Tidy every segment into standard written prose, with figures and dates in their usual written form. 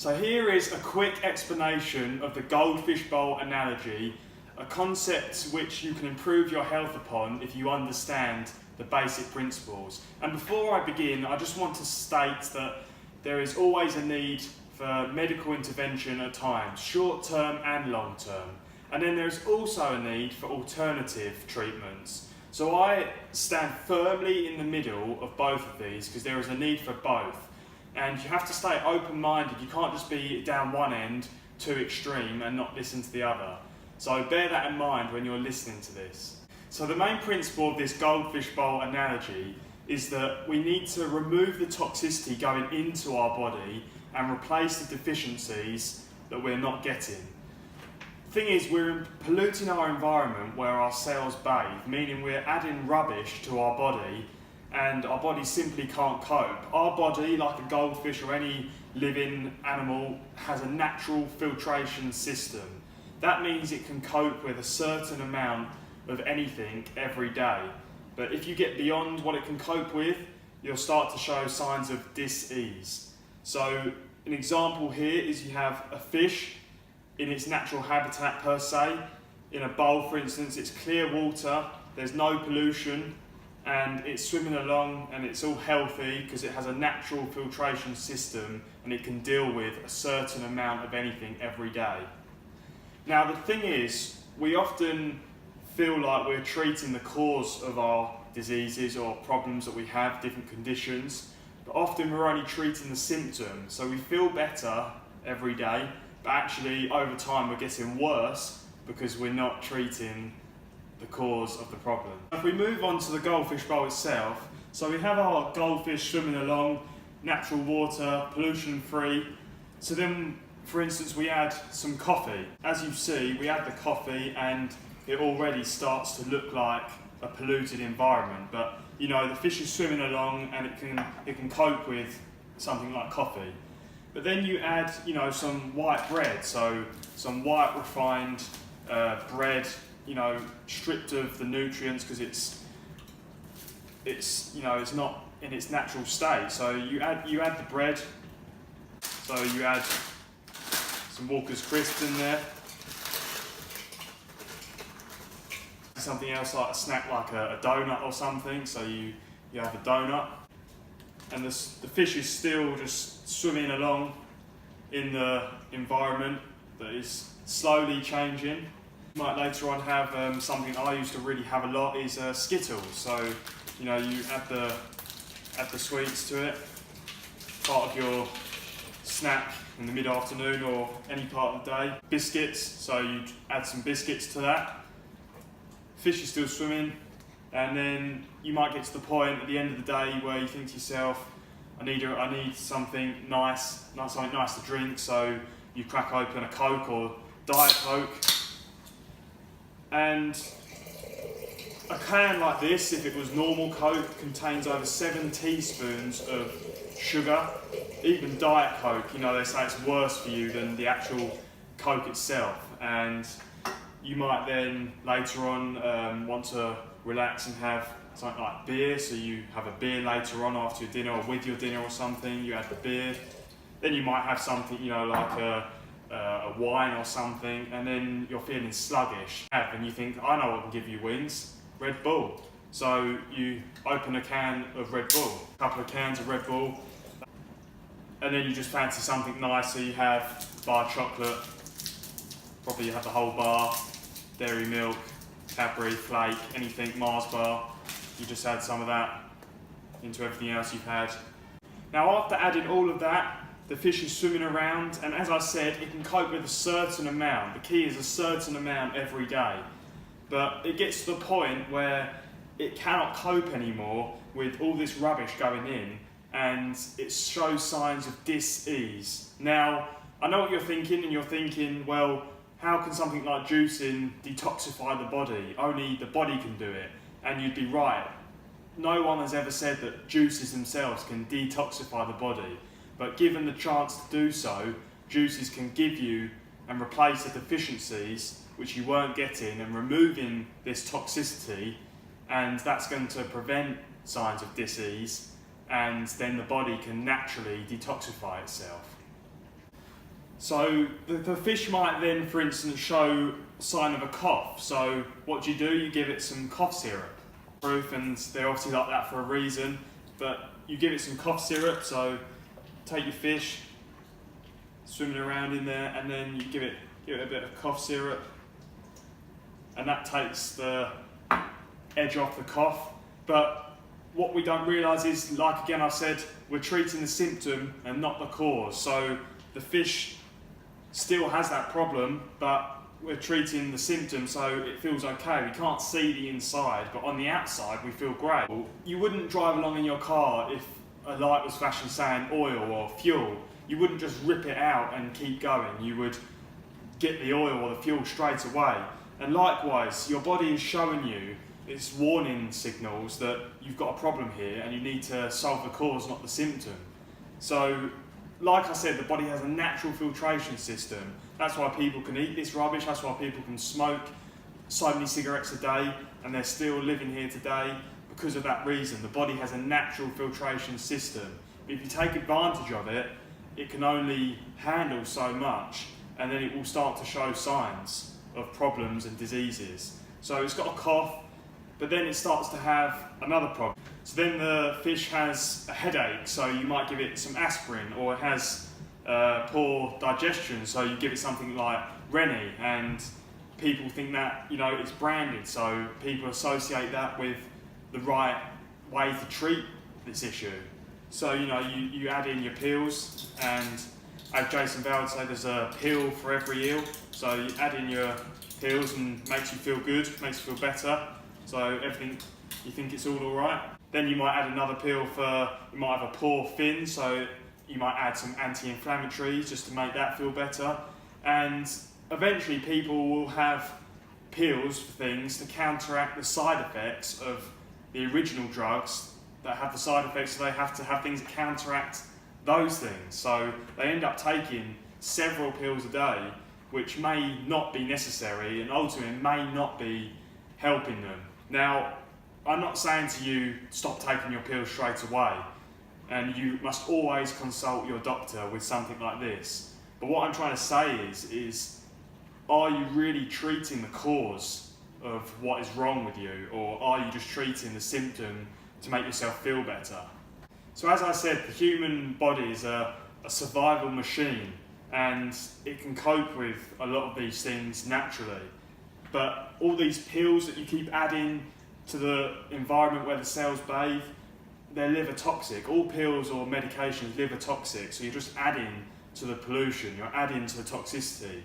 So here is a quick explanation of the goldfish bowl analogy, a concept which you can improve your health upon if you understand the basic principles. And before I begin, I just want to state that there is always a need for medical intervention at times, short-term and long-term. And then there's also a need for alternative treatments. So I stand firmly in the middle of both of these because there is a need for both. And you have to stay open-minded. You can't just be down one end, too extreme, and not listen to the other. So bear that in mind when you're listening to this. So the main principle of this goldfish bowl analogy is that we need to remove the toxicity going into our body and replace the deficiencies that we're not getting. The thing is, we're polluting our environment where our cells bathe, meaning we're adding rubbish to our body and our body simply can't cope. Our body, like a goldfish or any living animal, has a natural filtration system. That means it can cope with a certain amount of anything every day. But if you get beyond what it can cope with, you'll start to show signs of dis-ease. So an example here is you have a fish in its natural habitat per se. In a bowl, for instance, it's clear water, there's no pollution, and it's swimming along and it's all healthy because it has a natural filtration system and it can deal with a certain amount of anything every day. Now the thing is, we often feel like we're treating the cause of our diseases or problems that we have, different conditions, but often we're only treating the symptom. So we feel better every day, but actually over time we're getting worse because we're not treating the cause of the problem. If we move on to the goldfish bowl itself, so we have our goldfish swimming along, natural water, pollution free. So then, for instance, we add some coffee. As you see, we add the coffee and it already starts to look like a polluted environment. But you know, the fish is swimming along and it can cope with something like coffee. But then you add, you know, some white bread, so some white refined bread, you know, stripped of the nutrients because it's you know, it's not in its natural state. So you add the bread. So you add some Walker's crisps in there. Something else like a snack, like a donut or something. So you have a donut, and the fish is still just swimming along in the environment that is slowly changing. You might later on have something I used to really have a lot is Skittles. So you know, you add the sweets to it, part of your snack in the mid-afternoon or any part of the day. Biscuits, so you add some biscuits to that. Fish is still swimming, and then you might get to the point at the end of the day where you think to yourself, I need something nice to drink. So you crack open a Coke or Diet Coke, and a can like this, if it was normal Coke, contains over 7 teaspoons of sugar. Even Diet Coke, you know, they say it's worse for you than the actual Coke itself. And you might then later on want to relax and have something like beer. So you have a beer later on after your dinner or with your dinner or something. You have the beer. Then you might have something, you know, like a wine or something, and then you're feeling sluggish. And you think, I know what can give you wings. Red Bull. So you open a can of Red Bull, a couple of cans of Red Bull, and then you just fancy something nice. So you have bar chocolate, probably you have the whole bar, dairy milk, Cadbury, Flake, anything, Mars bar. You just add some of that into everything else you've had. Now after adding all of that, the fish is swimming around, and as I said, it can cope with a certain amount. The key is a certain amount every day. But it gets to the point where it cannot cope anymore with all this rubbish going in, and it shows signs of dis-ease. Now, I know what you're thinking, and you're thinking, well, how can something like juicing detoxify the body? Only the body can do it. And you'd be right. No one has ever said that juices themselves can detoxify the body. But given the chance to do so, juices can give you and replace the deficiencies which you weren't getting, and removing this toxicity, and that's going to prevent signs of dis-ease, and then the body can naturally detoxify itself. So the fish might then, for instance, show sign of a cough. So what do? You give it some cough syrup. And they're obviously like that for a reason, but you give it some cough syrup. So take your fish, swimming around in there, and then you give it a bit of cough syrup, and that takes the edge off the cough. But what we don't realise is, like again I said, we're treating the symptom and not the cause. So the fish still has that problem, but we're treating the symptom, so it feels okay. We can't see the inside, but on the outside we feel great. You wouldn't drive along in your car if a light was flashing saying oil or fuel. You wouldn't just rip it out and keep going. You would get the oil or the fuel straight away. And likewise, your body is showing you its warning signals that you've got a problem here and you need to solve the cause, not the symptom. So, like I said, the body has a natural filtration system. That's why people can eat this rubbish, that's why people can smoke so many cigarettes a day and they're still living here today because of that reason. The body has a natural filtration system. But if you take advantage of it, it can only handle so much, and then it will start to show signs of problems and diseases. So it's got a cough, but then it starts to have another problem. So then the fish has a headache, so you might give it some aspirin, or it has poor digestion, so you give it something like Rennie, and people think that, you know, it's branded, so people associate that with the right way to treat this issue. So, you know, you add in your pills, and as Jason Bell would say, there's a pill for every ill. So you add in your pills and makes you feel good, makes you feel better. So everything, you think it's all right. Then you might add another pill for, you might have a poor fin, so you might add some anti-inflammatories just to make that feel better. And eventually people will have pills for things to counteract the side effects of the original drugs that have the side effects, so they have to have things that counteract those things. So they end up taking several pills a day, which may not be necessary and ultimately may not be helping them. Now, I'm not saying to you, stop taking your pills straight away, and you must always consult your doctor with something like this. But what I'm trying to say is are you really treating the cause of what is wrong with you, or are you just treating the symptom to make yourself feel better? So as I said, the human body is a survival machine, and it can cope with a lot of these things naturally. But all these pills that you keep adding to the environment where the cells bathe, they're liver toxic. All pills or medications liver toxic, so you're just adding to the pollution, you're adding to the toxicity.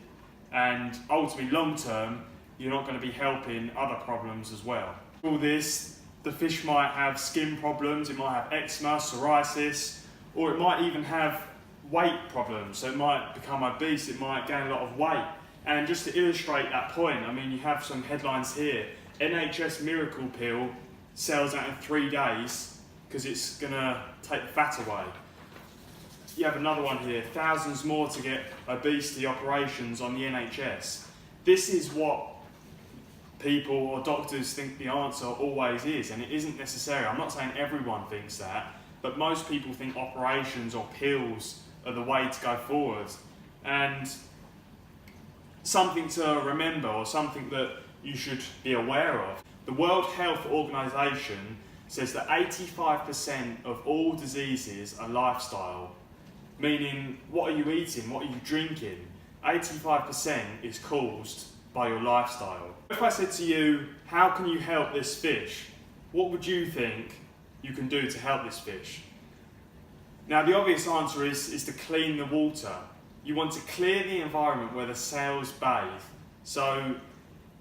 And ultimately, long term, you're not going to be helping other problems as well. All this, the fish might have skin problems, it might have eczema, psoriasis, or it might even have weight problems. So it might become obese, it might gain a lot of weight. And just to illustrate that point, I mean, you have some headlines here. NHS miracle pill sells out in 3 days because it's going to take the fat away. You have another one here, thousands more to get obesity operations on the NHS. This is what people or doctors think the answer always is, and it isn't necessary. I'm not saying everyone thinks that, but most people think operations or pills are the way to go forward. And something to remember, or something that you should be aware of, the World Health Organization says that 85% of all diseases are lifestyle, meaning what are you eating, what are you drinking? 85% is caused by your lifestyle. If I said to you, how can you help this fish? What would you think you can do to help this fish? Now the obvious answer is to clean the water. You want to clear the environment where the sails bathe. So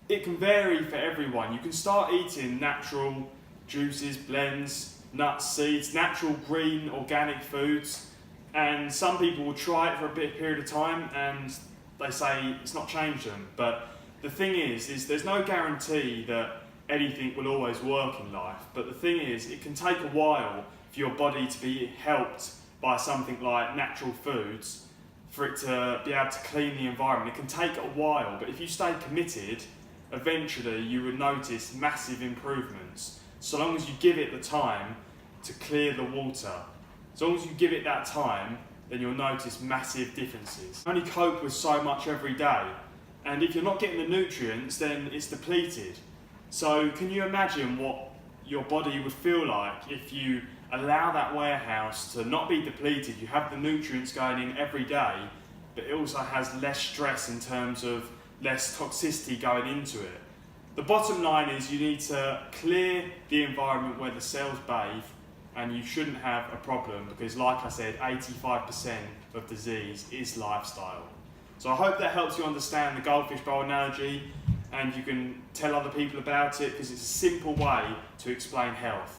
it can vary for everyone. You can start eating natural juices, blends, nuts, seeds, natural green organic foods, and some people will try it for a period of time and they say it's not changed them. But the thing is there's no guarantee that anything will always work in life. But the thing is, it can take a while for your body to be helped by something like natural foods, for it to be able to clean the environment. It can take a while, but if you stay committed, eventually you will notice massive improvements, so long as you give it the time to clear the water. As long as you give it that time, then you'll notice massive differences. You only cope with so much every day, and if you're not getting the nutrients, then it's depleted. So can you imagine what your body would feel like if you allow that warehouse to not be depleted? You have the nutrients going in every day, but it also has less stress in terms of less toxicity going into it. The bottom line is you need to clear the environment where the cells bathe, and you shouldn't have a problem because, like I said, 85% of disease is lifestyle. So I hope that helps you understand the goldfish bowl analogy, and you can tell other people about it because it's a simple way to explain health.